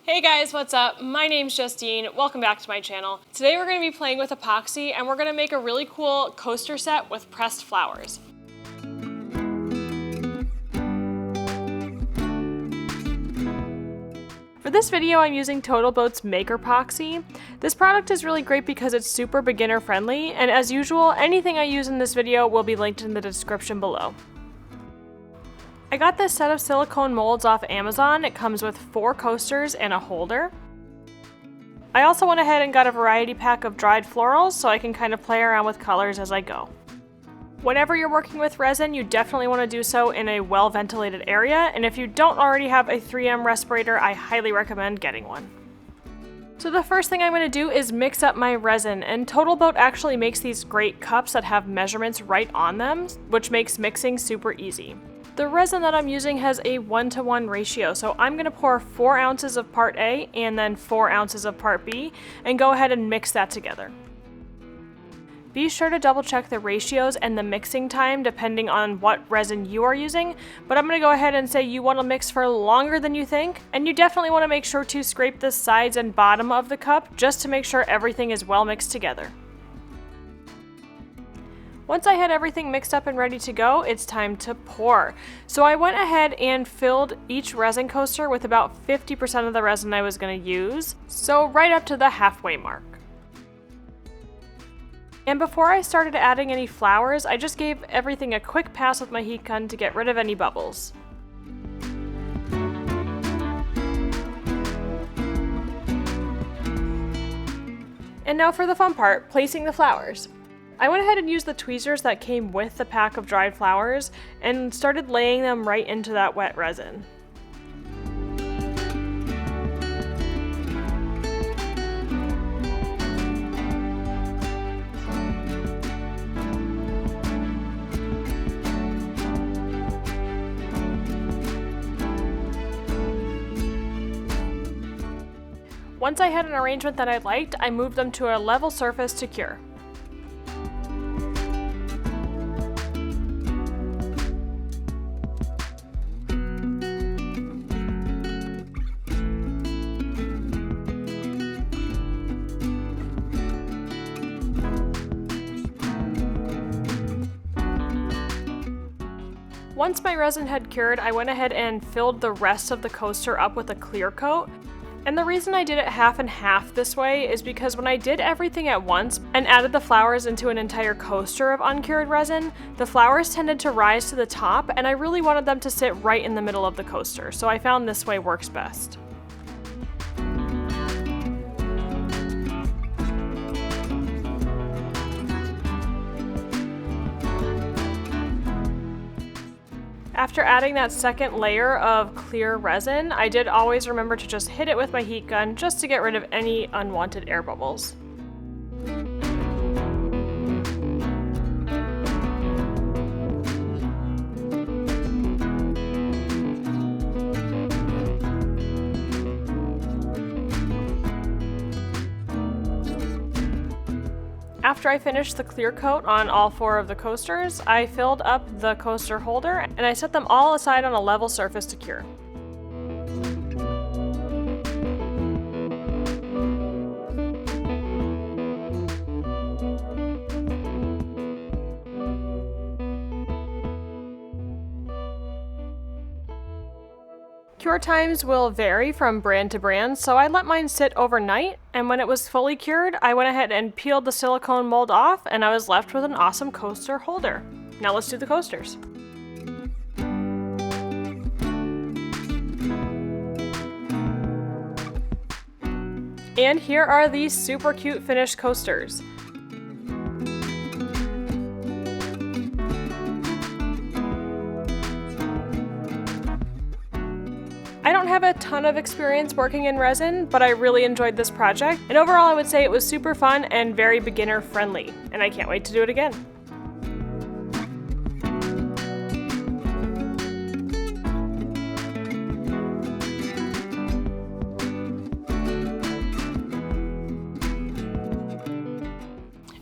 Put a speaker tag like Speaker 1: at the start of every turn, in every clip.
Speaker 1: Hey guys, what's up? My name's Justine. Welcome back to my channel. Today we're going to be playing with epoxy and we're going to make a really cool coaster set with pressed flowers. For this video, I'm using Total Boat's Maker Poxy. This product is really great because it's super beginner friendly, and as usual, anything I use in this video will be linked in the description below. I got this set of silicone molds off Amazon. It comes with 4 coasters and a holder. I also went ahead and got a variety pack of dried florals so I can kind of play around with colors as I go. Whenever you're working with resin, you definitely want to do so in a well-ventilated area, and if you don't already have a 3M respirator, I highly recommend getting one. So the first thing I'm going to do is mix up my resin, and Total Boat actually makes these great cups that have measurements right on them, which makes mixing super easy. The resin that I'm using has a 1-to-1 ratio, so I'm going to pour 4 ounces of part A and then 4 ounces of part B and go ahead and mix that together. Be sure to double check the ratios and the mixing time depending on what resin you are using, but I'm going to go ahead and say you want to mix for longer than you think, and you definitely want to make sure to scrape the sides and bottom of the cup just to make sure everything is well mixed together. Once I had everything mixed up and ready to go, it's time to pour. So I went ahead and filled each resin coaster with about 50% of the resin I was going to use, so right up to the halfway mark. And before I started adding any flowers, I just gave everything a quick pass with my heat gun to get rid of any bubbles. And now for the fun part, placing the flowers. I went ahead and used the tweezers that came with the pack of dried flowers and started laying them right into that wet resin. Once I had an arrangement that I liked, I moved them to a level surface to cure. Once my resin had cured, I went ahead and filled the rest of the coaster up with a clear coat. And the reason I did it half and half this way is because when I did everything at once and added the flowers into an entire coaster of uncured resin, the flowers tended to rise to the top, and I really wanted them to sit right in the middle of the coaster, so I found this way works best. After adding that second layer of clear resin, I did always remember to just hit it with my heat gun just to get rid of any unwanted air bubbles. After I finished the clear coat on all 4 of the coasters, I filled up the coaster holder and I set them all aside on a level surface to cure. Cure times will vary from brand to brand, so I let mine sit overnight, and when it was fully cured, I went ahead and peeled the silicone mold off, and I was left with an awesome coaster holder. Now let's do the coasters. And here are these super cute finished coasters. I don't have a ton of experience working in resin, but I really enjoyed this project, and overall I would say it was super fun and very beginner friendly, and I can't wait to do it again.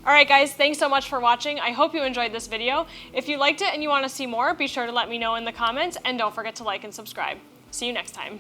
Speaker 1: Alright guys, thanks so much for watching. I hope you enjoyed this video. If you liked it and you want to see more, be sure to let me know in the comments, and don't forget to like and subscribe. See you next time.